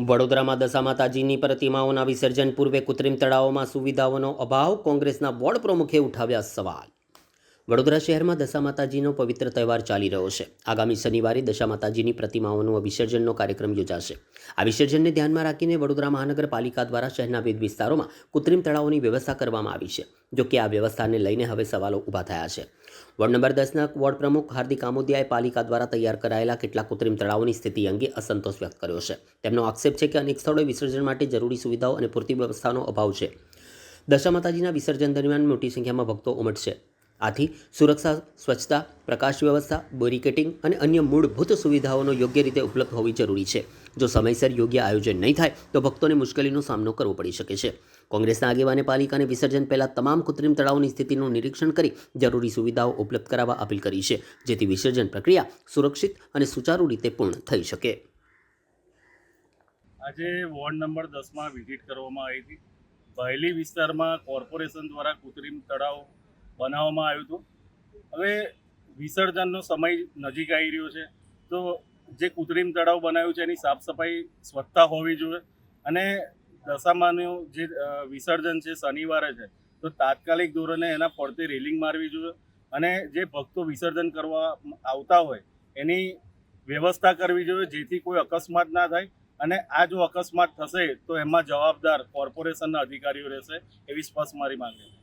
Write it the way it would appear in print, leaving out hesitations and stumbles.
વડોદરામાં દશા માતાજીની પ્રતિમાઓના વિસર્જન પૂર્વે કૃત્રિમ તળાવોમાં સુવિધાઓનો અભાવ, કોંગ્રેસના વોર્ડ પ્રમુખે ઉઠાવ્યા સવાલ। વડોદરા શહેરમાં દશા માતાજીનો પવિત્ર તહેવાર ચાલી રહ્યો છે। આગામી શનિવારે દશા માતાજીની પ્રતિમાઓનો વિસર્જનનો કાર્યક્રમ યોજાશે। આ વિસર્જનને ધ્યાનમાં રાખીને વડોદરા મહાનગરપાલિકા દ્વારા શહેરના વિવિધ વિસ્તારોમાં કૃત્રિમ તળાવોની વ્યવસ્થા કરવામાં આવી છે। જો કે આ વ્યવસ્થાને લઈને હવે સવાલો ઊભા થયા છે। વોર્ડ નંબર 10ના વોર્ડ પ્રમુખ હાર્દિક આમોદિયાએ પાલિકા દ્વારા તૈયાર કરાયેલા કેટલાક કૃત્રિમ તળાવોની સ્થિતિ અંગે અસંતોષ વ્યક્ત કર્યો છે। તેમનો આક્ષેપ છે કે અનેક સ્થળોએ વિસર્જન માટે જરૂરી સુવિધાઓ અને પૂરતી વ્યવસ્થાનો અભાવ છે। દશા માતાજીના વિસર્જન દરમિયાન મોટી સંખ્યામાં ભક્તો ઉમટશે। આથી સુરક્ષા, સ્વચ્છતા, પ્રકાશ વ્યવસ્થા, બેરિકેડિંગ અને અન્ય મૂળભૂત સુવિધાઓનો યોગ્ય રીતે ઉપલબ્ધ હોવી જરૂરી છે। જો સમયસર યોગ્ય આયોજન નહીં થાય તો ભક્તોને મુશ્કેલીનો સામનો કરવો પડી શકે છે। કોંગ્રેસના આગેવાને પાલિકાને વિસર્જન પહેલાં તમામ કૃત્રિમ તળાવોની સ્થિતિનું નિરીક્ષણ કરી જરૂરી સુવિધાઓ ઉપલબ્ધ કરાવવા અપીલ કરી છે, જેથી વિસર્જન પ્રક્રિયા સુરક્ષિત અને સુચારુ રીતે પૂર્ણ થઈ શકે। આજે વોર્ડ નંબર 10માં વિઝિટ કરવામાં આવી હતી। વહેલી વિસ્તારમાં કોર્પોરેશન દ્વારા કૃત્રિમ તળાવ બનાવવામાં આવ્યું હતું। હવે વિસર્જનનો સમય નજીક આવી રહ્યો છે, તો જે કૃત્રિમ તળાવ બનાવ્યું છે એની સાફ સફાઈ, સ્વચ્છતા હોવી જોઈએ અને દશામાનું જે વિસર્જન છે શનિવારે છે, તો તાત્કાલિક ધોરણે એના ફરતે રેલિંગ મારવી જોઈએ અને જે ભક્તો વિસર્જન કરવા આવતા હોય એની વ્યવસ્થા કરવી જોઈએ, જેથી કોઈ અકસ્માત ના થાય અને આ જો અકસ્માત થશે તો એમાં જવાબદાર કોર્પોરેશનના અધિકારીઓ રહેશે, એવી સ્પષ્ટ મારી માંગ છે।